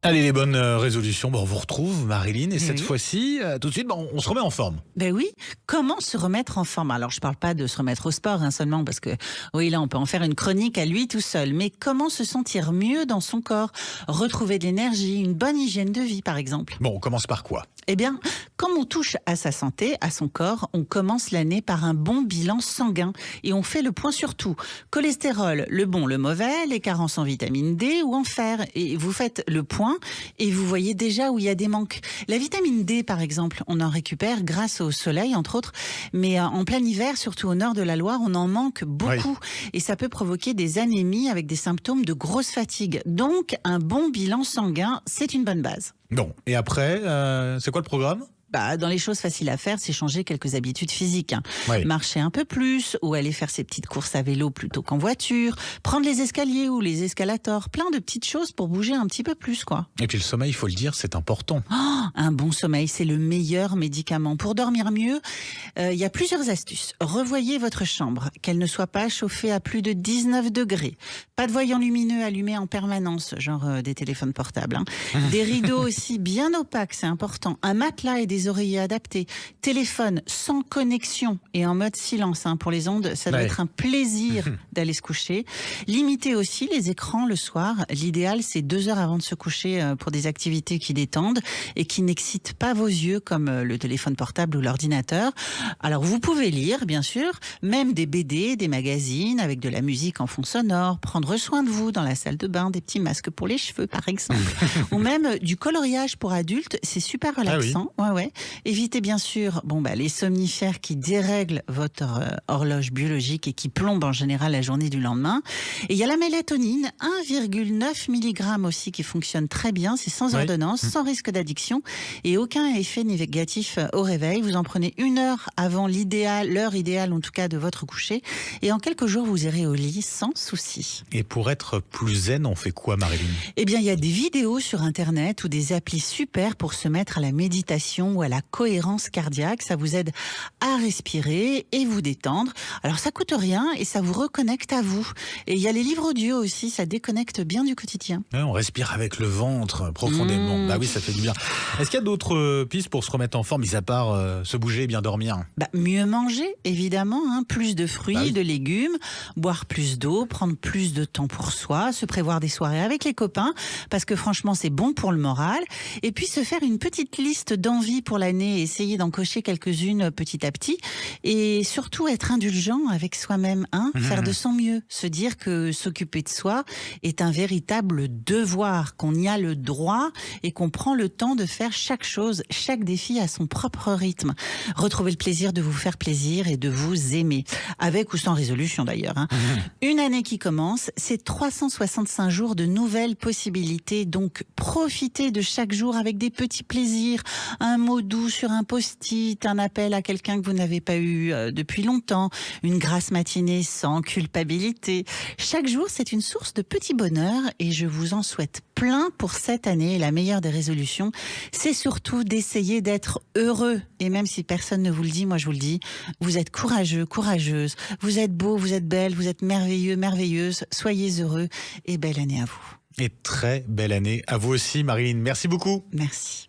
Allez, les bonnes résolutions, on vous retrouve, Marilyn, et Eh cette oui. fois-ci, tout de suite, on se remet en forme. Ben oui, comment se remettre en forme? Alors, je parle pas de se remettre au sport seulement, parce que oui, là, on peut en faire une chronique à lui tout seul. Mais comment se sentir mieux dans son corps? Retrouver de l'énergie, une bonne hygiène de vie, par exemple. Bon, on commence par quoi? Eh bien, comme on touche à sa santé, à son corps, on commence l'année par un bon bilan sanguin. Et on fait le point sur tout. Cholestérol, le bon, le mauvais, les carences en vitamine D ou en fer. Et vous faites le point et vous voyez déjà où il y a des manques. La vitamine D, par exemple, on en récupère grâce au soleil, entre autres. Mais en plein hiver, surtout au nord de la Loire, on en manque beaucoup. Et ça peut provoquer des anémies avec des symptômes de grosse fatigue. Donc, un bon bilan sanguin, c'est une bonne base. Bon, et après, c'est quoi le programme? Dans les choses faciles à faire, c'est changer quelques habitudes physiques. Oui. Marcher un peu plus, ou aller faire ses petites courses à vélo plutôt qu'en voiture, prendre les escaliers ou les escalators, plein de petites choses pour bouger un petit peu plus, quoi. Et puis le sommeil, il faut le dire, c'est important. Un bon sommeil, c'est le meilleur médicament. Pour dormir mieux, il y a plusieurs astuces. Revoyez votre chambre, qu'elle ne soit pas chauffée à plus de 19 degrés. Pas de voyants lumineux allumés en permanence, genre des téléphones portables. Des rideaux aussi bien opaques, c'est important. Un matelas et des oreillers adaptés. Téléphone sans connexion et en mode silence pour les ondes, ça doit être un plaisir d'aller se coucher. Limitez aussi les écrans le soir. L'idéal, c'est 2 heures avant de se coucher pour des activités qui détendent et qui n'excitent pas vos yeux comme le téléphone portable ou l'ordinateur. Alors vous pouvez lire, bien sûr, même des BD, des magazines avec de la musique en fond sonore, prendre soin de vous dans la salle de bain, des petits masques pour les cheveux par exemple, ou même du coloriage pour adultes, c'est super relaxant. Ouais. Évitez bien sûr les somnifères qui dérèglent votre horloge biologique et qui plombent en général la journée du lendemain. Et il y a la mélatonine, 1,9 mg aussi qui fonctionne très bien, c'est sans ordonnance, sans risque d'addiction et aucun effet négatif au réveil. Vous en prenez 1 heure avant l'heure idéale en tout cas de votre coucher et en quelques jours vous irez au lit sans souci. Et pour être plus zen, on fait quoi, Marilyn? Eh bien, il y a des vidéos sur Internet ou des applis super pour se mettre à la méditation ou à la cohérence cardiaque. Ça vous aide à respirer et vous détendre. Alors, ça coûte rien et ça vous reconnecte à vous. Et il y a les livres audio aussi, ça déconnecte bien du quotidien. Ouais, on respire avec le ventre profondément. Bah oui, ça fait du bien. Est-ce qu'il y a d'autres pistes pour se remettre en forme, mis à part se bouger et bien dormir? Mieux manger, évidemment, plus de fruits, de légumes, boire plus d'eau, prendre plus de temps pour soi, se prévoir des soirées avec les copains, parce que franchement, c'est bon pour le moral. Et puis se faire une petite liste d'envies pour l'année, essayer d'en cocher quelques-unes petit à petit. Et surtout être indulgent avec soi-même, faire de son mieux. Se dire que s'occuper de soi est un véritable devoir, qu'on y a le droit et qu'on prend le temps de faire chaque chose, chaque défi à son propre rythme. Retrouvez le plaisir de vous faire plaisir et de vous aimer. Avec ou sans résolution d'ailleurs. Une année qui commence, c'est 365 jours de nouvelles possibilités. Donc profitez de chaque jour avec des petits plaisirs. Un mot doux sur un post-it, un appel à quelqu'un que vous n'avez pas eu depuis longtemps, une grasse matinée sans culpabilité. Chaque jour, c'est une source de petit bonheur et je vous en souhaite plein pour cette année. La meilleure des résolutions, c'est surtout d'essayer d'être heureux. Et même si personne ne vous le dit, moi je vous le dis, vous êtes courageux, courageuse, vous êtes beau, vous êtes belle, vous êtes merveilleux, merveilleuse. Soyez heureux et belle année à vous. Et très belle année à vous aussi, Marilyn. Merci beaucoup. Merci.